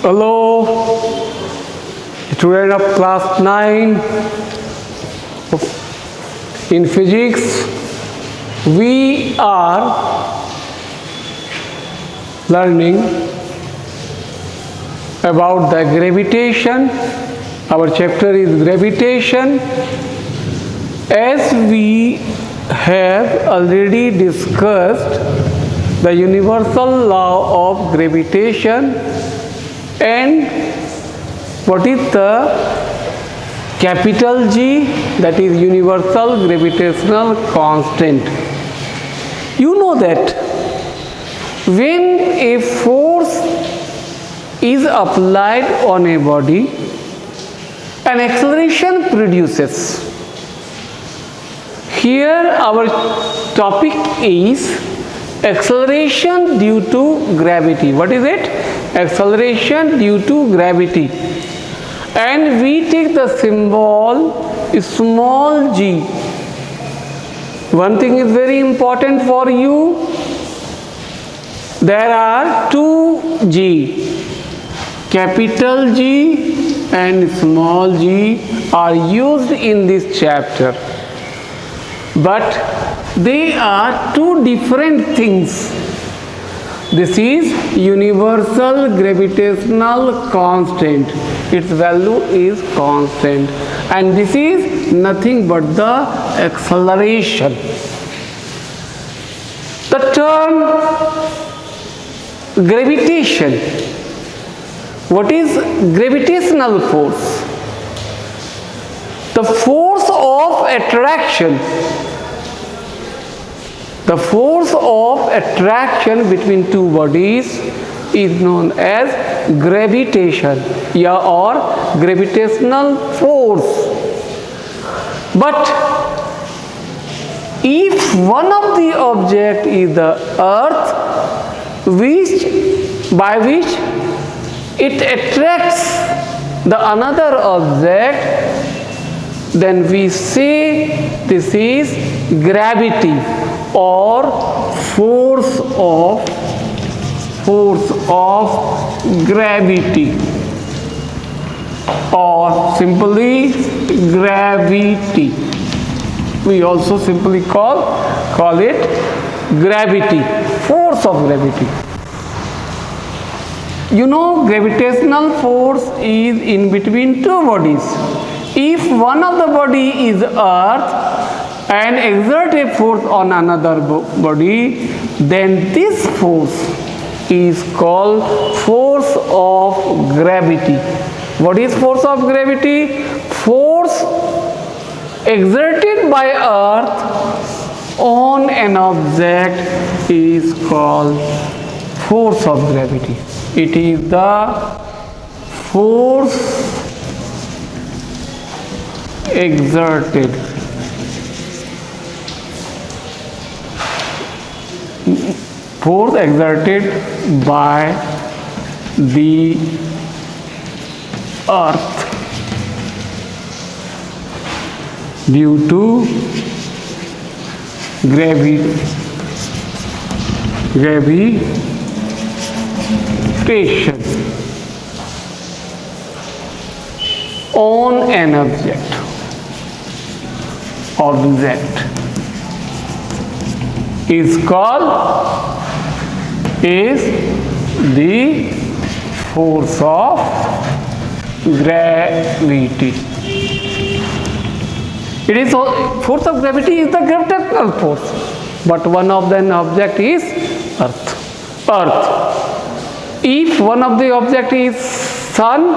Hello, student of class 9 in physics. We are learning about the gravitation. Our chapter is gravitation. As we have already discussed the universal law of gravitation and what is the capital G, that is universal gravitational constant. You know that when a force is applied on a body, an acceleration produces. Here our topic is acceleration due to gravity. What is it? Acceleration due to gravity. And we take the symbol small g. One thing is very important for you. There are two G. Capital G and small g are used in this chapter. But they are two different things. This is universal gravitational constant. Its value is constant. And this is nothing but the acceleration. The term gravitation. What is gravitational force? The force of attraction. The force of attraction between two bodies is known as gravitation, or gravitational force. But if one of the object is the earth, by which it attracts the another object, then we say this is gravity or force of gravity, or simply gravity. We also simply call it gravity, force of gravity. You know, gravitational force is in between two bodies. If one of the body is earth and exert a force on another body, then this force is called force of gravity. What is force of gravity? Force exerted by earth on an object is called force of gravity. It is the force exerted by the earth due to gravitation on an object is the force of gravity. It is force of gravity is the gravitational force, but one of the object is earth. If one of the object is sun,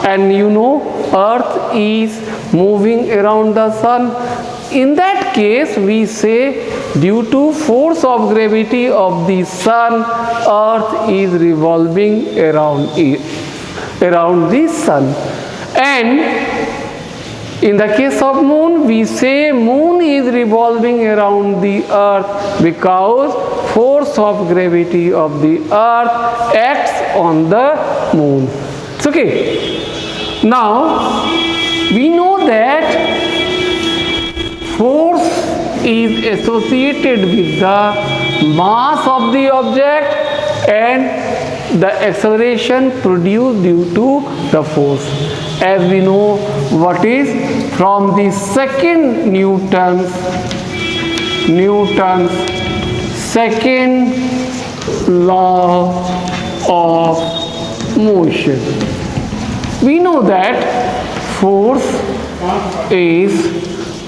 and you know earth is moving around the sun, in that case we say due to force of gravity of the sun, earth is revolving around the sun. And in the case of moon, we say moon is revolving around the earth because force of gravity of the earth acts on the moon. It's okay. Now we know that force is associated with the mass of the object and the acceleration produced due to the force. As we know what is from the second Newton's second law of motion. We know that force is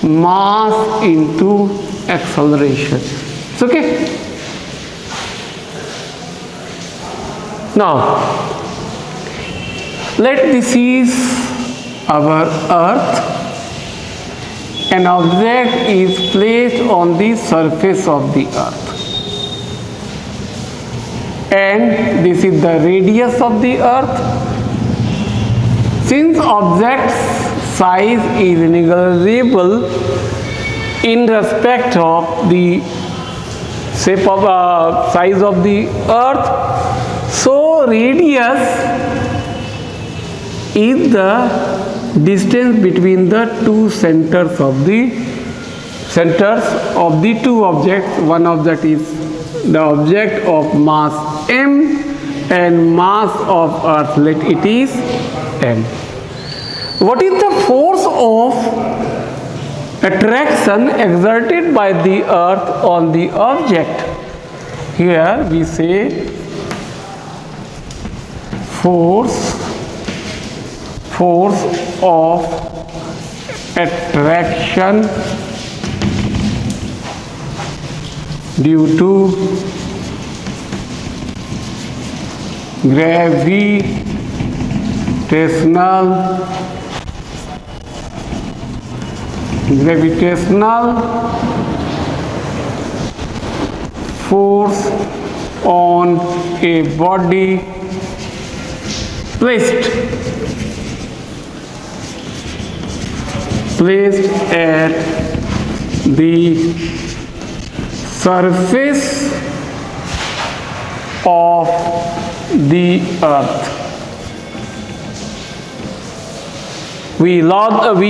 mass into acceleration. It's okay. Now, this is our earth. An object is placed on the surface of the earth, and this is the radius of the earth. Since object's size is negligible in respect of the shape of size of the earth, so radius is the distance between the two centers of the two objects. One object is the object of mass m and mass of earth, let it is m. What is the force of attraction exerted by the earth on the object? Here we say force of attraction due to gravitational force on a body placed at the surface of the earth. We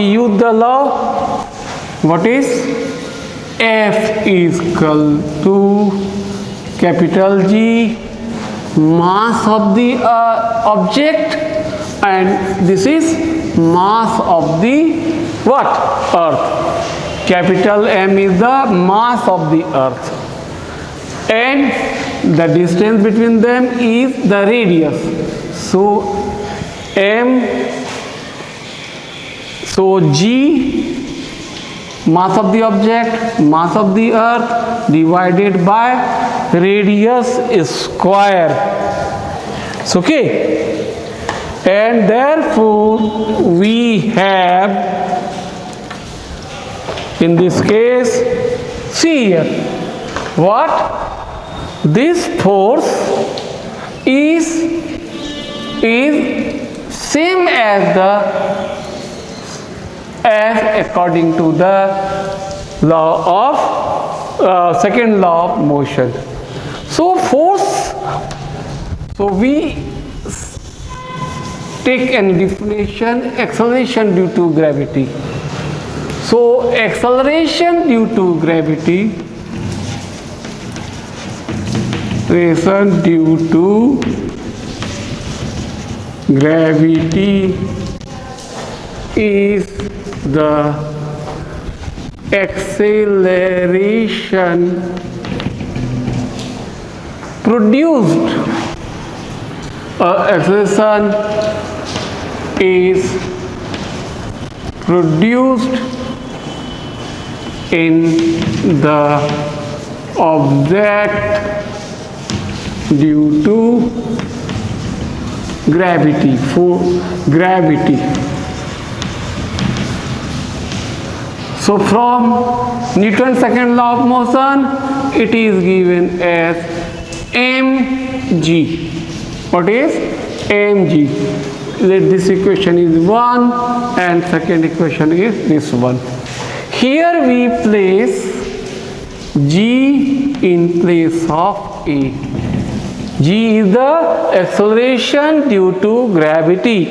use the law. What is F is equal to capital G mass of the object, and this is mass of the what? Earth. Capital M is the mass of the earth, and the distance between them is the radius. So G, mass of the object, mass of the earth divided by radius square. It's okay. And therefore we have, in this case, see here, what? This force is same as according to the law of second law of motion. So force, so we take an definition: acceleration due to gravity. So acceleration due to gravity, acceleration due to gravity is the acceleration produced, acceleration is produced in the object due to gravity, for gravity. So from Newton's second law of motion, it is given as mg. What is mg? This equation is 1 and second equation is this one. Here we place g in place of a. G is the acceleration due to gravity.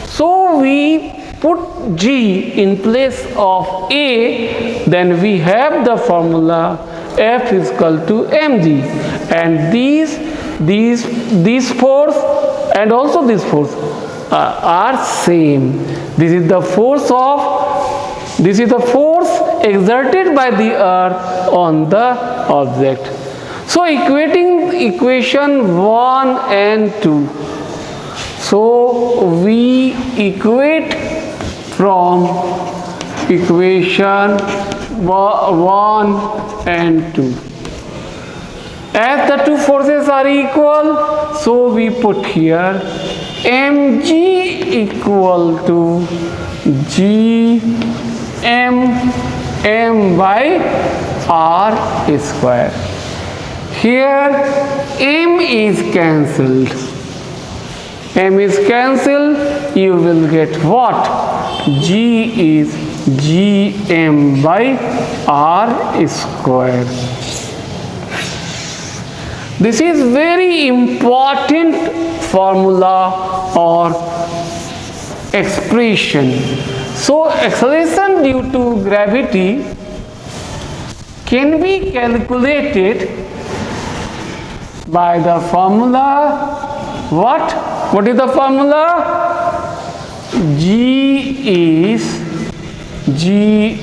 So we put G in place of A, then we have the formula F is equal to mg, and these these force and also this force are same. This is the force exerted by the earth on the object. So equating equation 1 and 2. So we equate from equation 1 and 2. As the two forces are equal, so we put here mg equal to m by r square. Here m is cancelled. M is cancelled, you will get what? G is Gm by r square. This is very important formula or expression. So acceleration due to gravity can be calculated by the formula what? What is the formula? G is Gm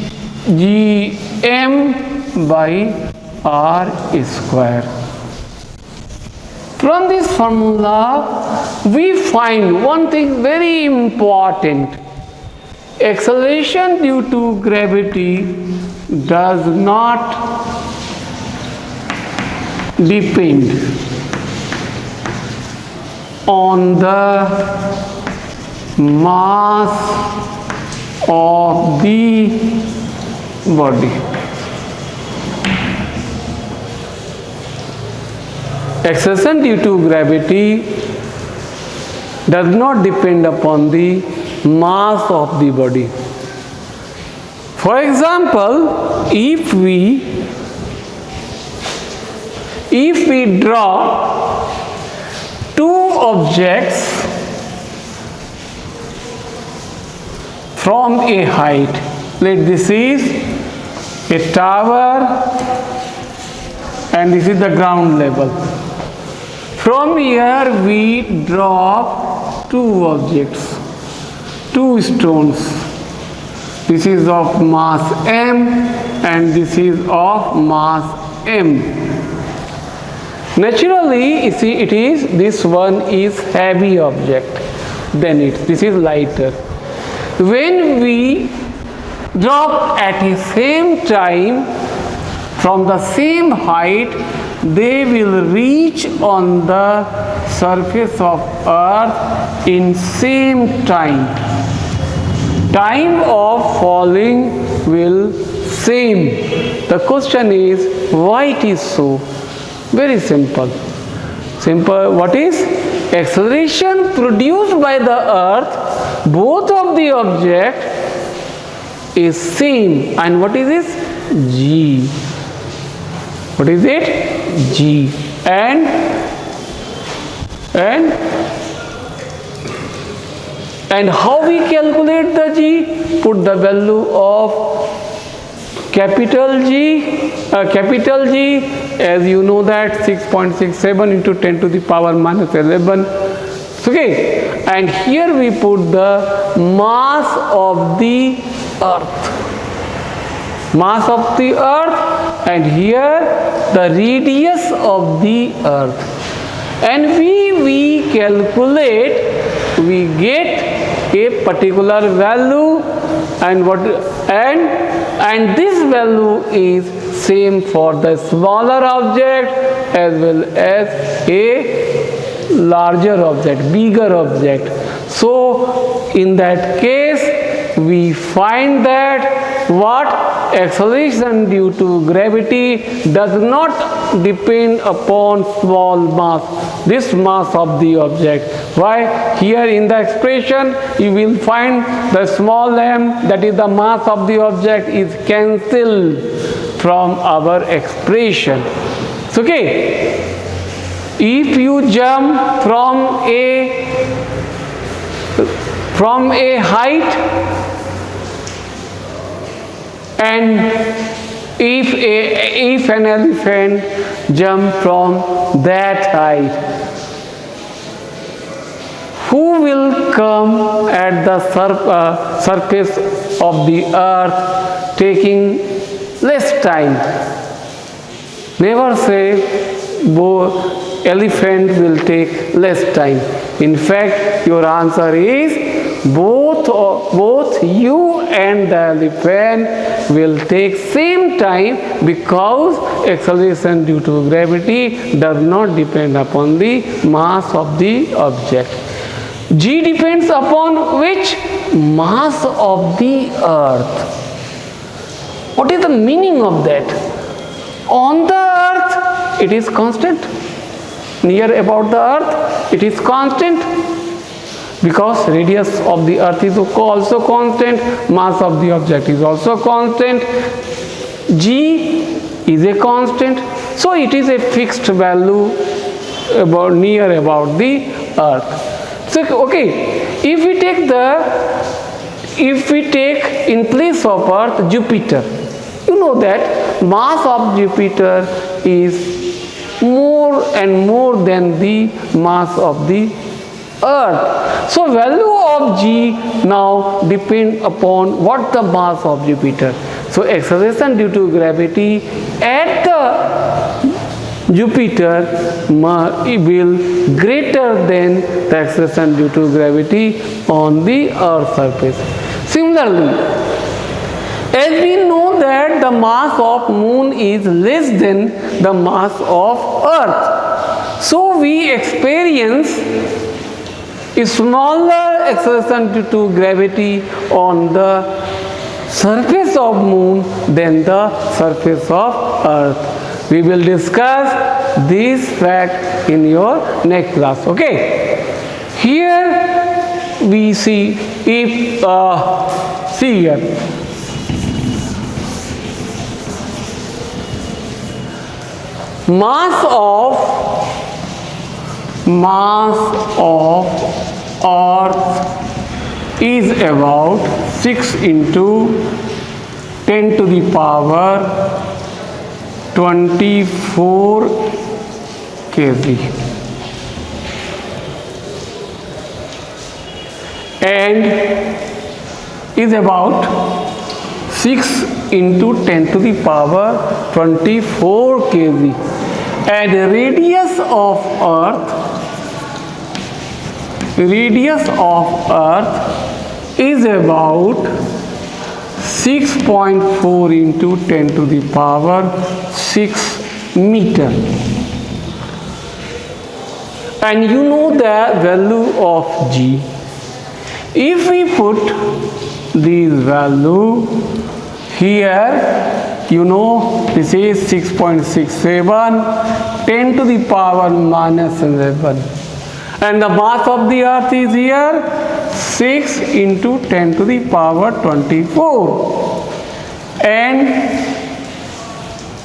by r square. From this formula, we find one thing very important. Acceleration due to gravity does not depend on the mass of the body. Acceleration due to gravity does not depend upon the mass of the body. For example, if we draw two objects from a height, let this is a tower and this is the ground level. From here we drop two objects, two stones. This is of mass m and this is of mass m. Naturally, you see, this one is heavy object than this is lighter. When we drop at the same time from the same height, they will reach on the surface of earth in same time. Time of falling will same. The question is, why it is so? Very simple. What is? Acceleration produced by the earth, both of the object is same. And what is this? G. What is it? G. And how we calculate the G? Put the value of capital G, as you know that 6.67 into 10 to the power minus 11. Okay, and here we put the mass of the earth. Mass of the earth, and here the radius of the earth. And we calculate, we get a particular value, and this value is same for the smaller object as well as a larger object, bigger object. So in that case we find that what? Acceleration due to gravity does not depend upon small mass, this mass of the object. Why? Here in the expression you will find the small m, that is the mass of the object, is cancelled from our expression. So, okay, if you jump from a height, and if an elephant jump from that height? Who will come at the surface of the earth taking less time? Never say elephant will take less time. In fact, your answer is both you and the elephant will take same time, because acceleration due to gravity does not depend upon the mass of the object. G depends upon which? Mass of the earth. What is the meaning of that? On the earth it is constant. Near about the earth it is constant, because radius of the earth is also constant, mass of the object is also constant, G is a constant, so it is a fixed value near about the earth. So okay, if we take in place of earth Jupiter, you know that mass of Jupiter is more and more than the mass of the earth. So value of G now depend upon what the mass of Jupiter. So acceleration due to gravity at the Jupiter will greater than the acceleration due to gravity on the earth surface. Similarly, as we know that the mass of moon is less than the mass of earth, so we experience a smaller acceleration due to gravity on the surface of moon than the surface of earth. We will discuss this fact in your next class. Okay. Here we see, if see here, mass of earth is about 6 into 10 to the power 24 kg, and is about 6 into 10 to the power 24 kg, and radius of earth is about 6.4 into 10 to the power 6 meter. And you know the value of G. If we put this value here, you know this is 6.67, 10 to the power minus 11. And the mass of the earth is here 6 into 10 to the power 24, and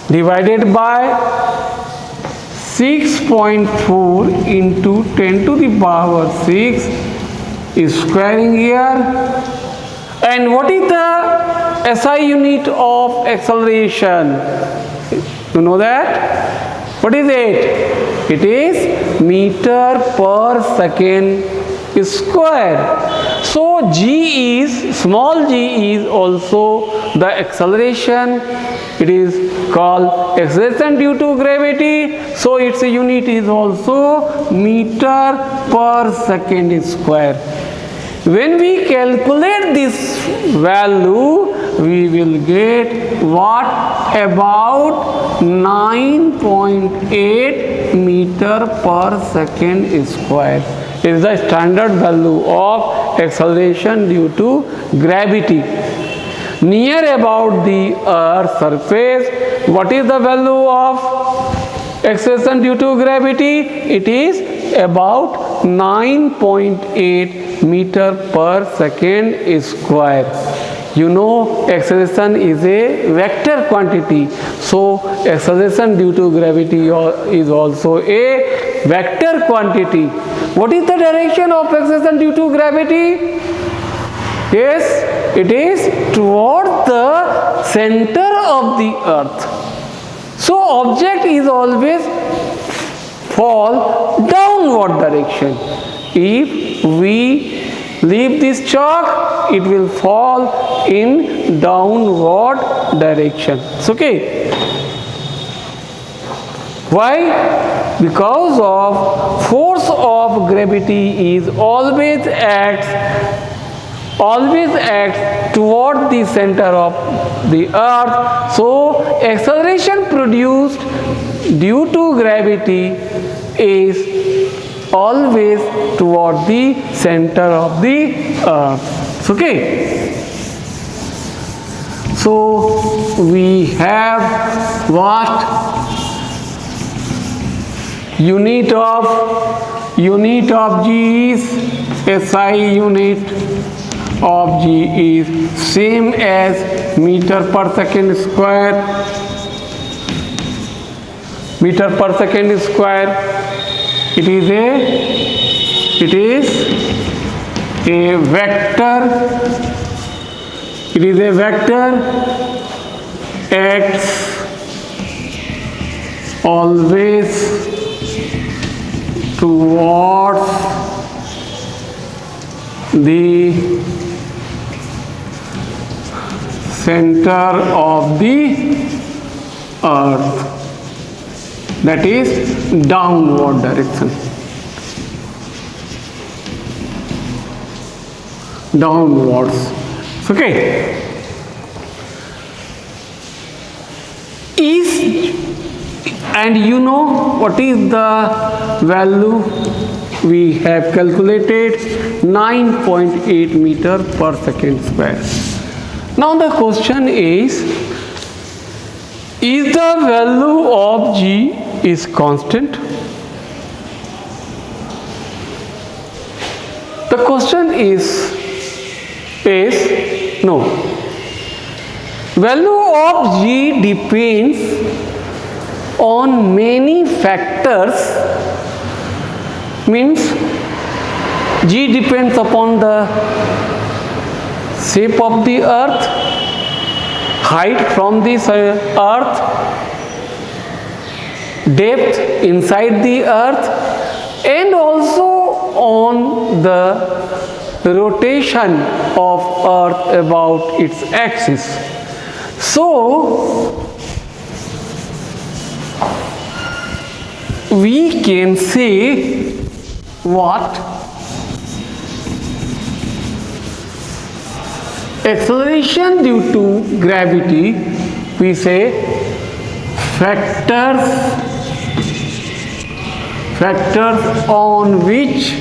divided by 6.4 into 10 to the power 6 is squaring here. And what is the SI unit of acceleration? You know that? What is it? It is meter per second square. So G is, small g is also the acceleration. It is called acceleration due to gravity. So its unit is also meter per second square. When we calculate this value, we will get what? About 9.8 meter per second square. It is the standard value of acceleration due to gravity. Near about the earth surface, what is the value of acceleration due to gravity? It is about 9.8 meter per second square. You know acceleration is a vector quantity. So acceleration due to gravity is also a vector quantity. What is the direction of acceleration due to gravity? Yes, it is toward the center of the earth. So object is always fall downward direction. If we leave this chalk, it will fall in downward direction. It's okay. Why? Because of force of gravity is always acts toward the center of the earth. So acceleration produced due to gravity is always toward the center of the earth. Okay. So we have what? Unit of G is SI unit of G is same as meter per second square. Meter per second square. It is a vector. It is a vector acts always towards the center of the earth, that is downward direction. Downwards. Okay. And you know what is the value? We have calculated 9.8 meter per second square. Now the question is the value of G is constant? The question is no. Value of G depends on many factors, means G depends upon the shape of the earth, height from this earth, depth inside the earth, and also on the rotation of earth about its axis. So we can say what? Acceleration due to gravity, we say factors on which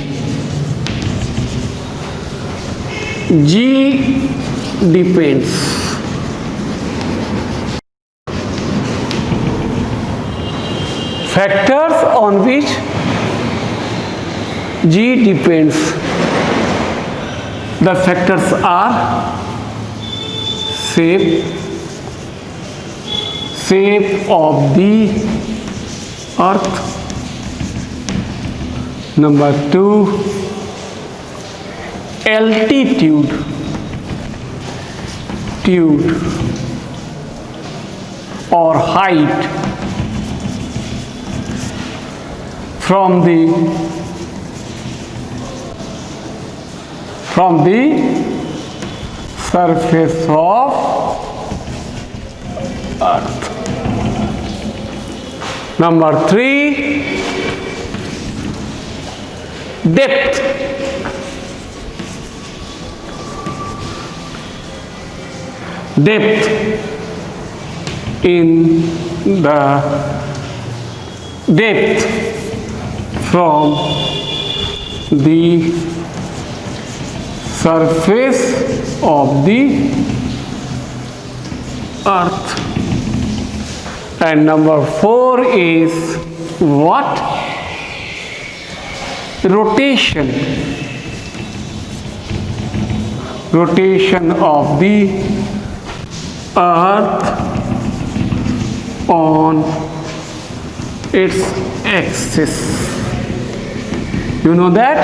G depends. Factors on which G depends. The factors are shape of the earth. Number 2, altitude or height from the surface of earth. Number 3, depth. Depth in the depth from the surface of the earth. And number 4 is what? Rotation of the earth on its axis. You know that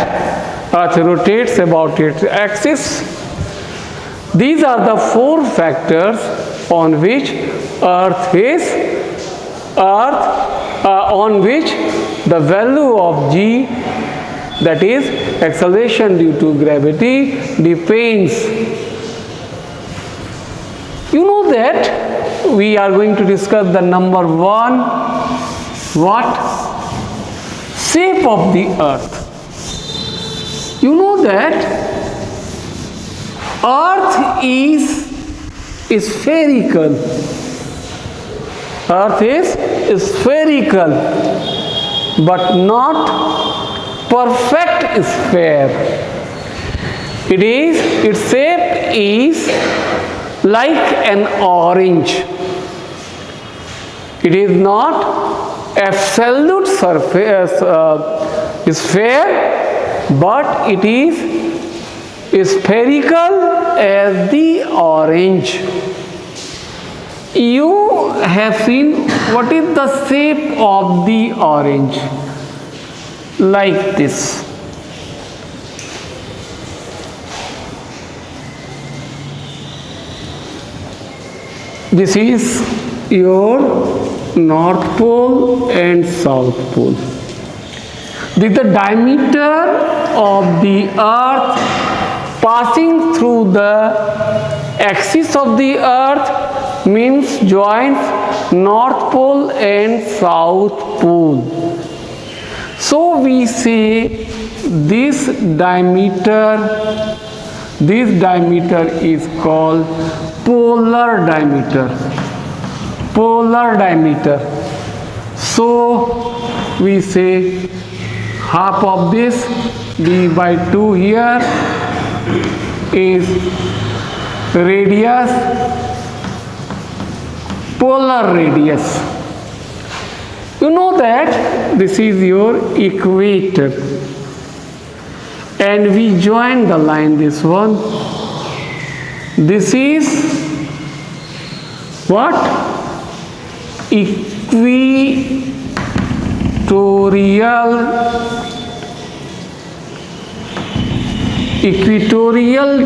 earth rotates about its axis. These are the 4 factors on which earth is earth on which the value of g, that is acceleration due to gravity, depends. You know that we are going to discuss the number 1, what? Shape of the earth. You know that earth is spherical. Earth is spherical, but not perfect sphere. Its shape is like an orange. It is not absolute surface sphere, but it is spherical as the orange. You have seen what is the shape of the orange, like this. This is your North Pole and South Pole. This is the diameter of the earth passing through the axis of the earth, means joins North Pole and South Pole. So we say this diameter is called polar diameter. Polar diameter. So we say half of this, d by 2 here, is radius, polar radius. You know that this is your equator, and we join the line, this one. This is what? Equatorial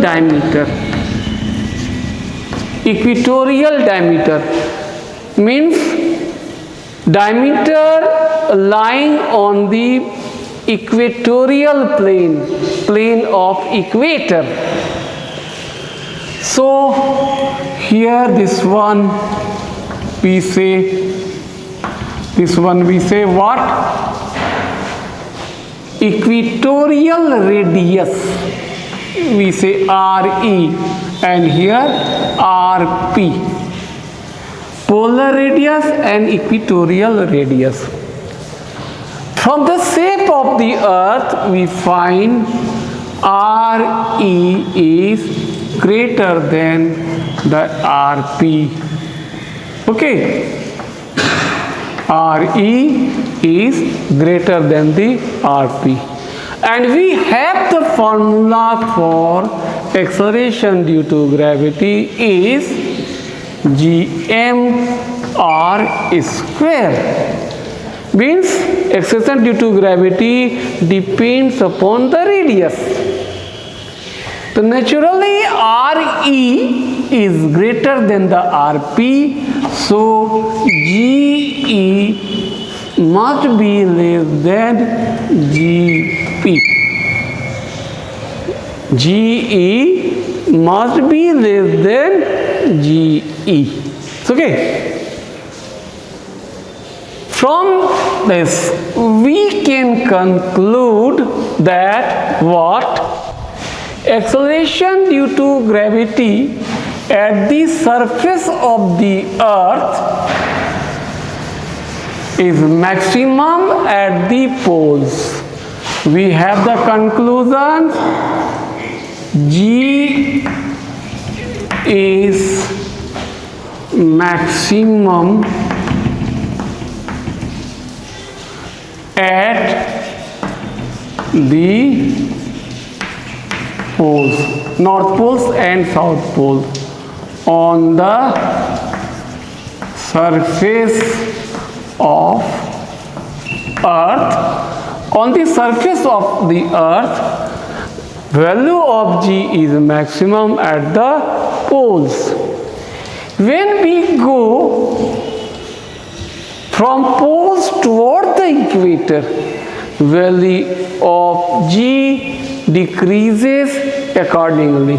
diameter. Equatorial diameter means diameter lying on the equatorial plane of equator. So here this one we say what? Equatorial radius, we say RE, and here RP. Polar radius and equatorial radius. From the shape of the earth we find RE is greater than the RP. Okay, RE is greater than the RP, and we have the formula for acceleration due to gravity is gm r square. Means acceleration due to gravity depends upon the radius. So naturally RE is greater than the RP, so GE must be less than GP. GE must be less than GE. Okay. From this we can conclude that what? Acceleration due to gravity at the surface of the earth is maximum at the poles. We have the conclusion: G is maximum at the poles, North Poles and South Pole, on the surface of earth. On the surface of the earth, value of G is maximum at the poles. When we go from poles toward the equator, value of G decreases accordingly.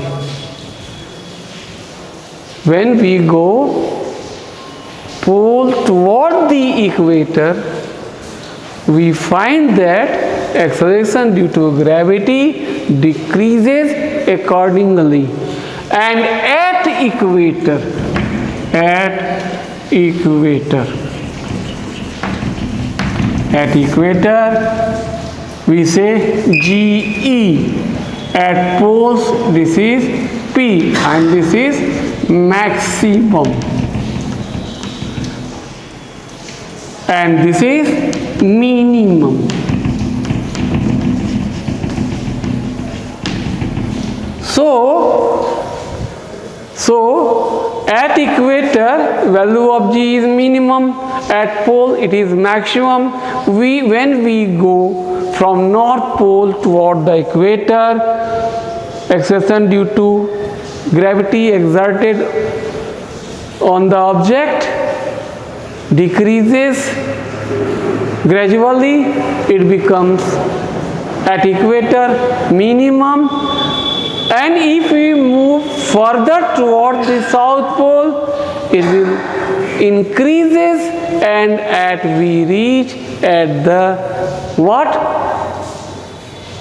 When we go pole toward the equator, we find that acceleration due to gravity decreases accordingly. And at equator, we say GE. At poles, this is P, and this is maximum, and this is minimum. So at equator, value of G is minimum, at pole it is maximum. When we go from north pole toward the equator, acceleration due to gravity exerted on the object decreases gradually. It becomes at equator minimum. And if we move further toward the south pole, it will increases, and we reach at the what?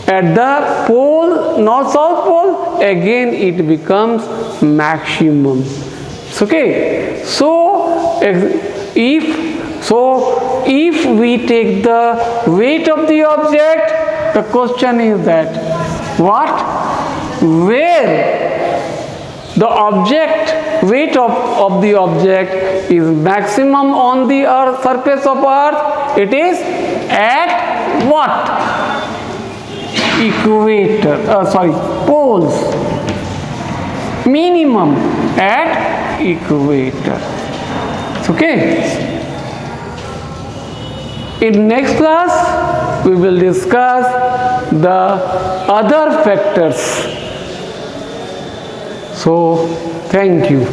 At the pole, north south pole, again it becomes maximum. Okay. So if we take the weight of the object, the question is that what? Where the object, weight of the object is maximum on the earth, surface of earth, it is at what? Equator, poles. Minimum at equator. Okay. In next class, we will discuss the other factors. So, thank you.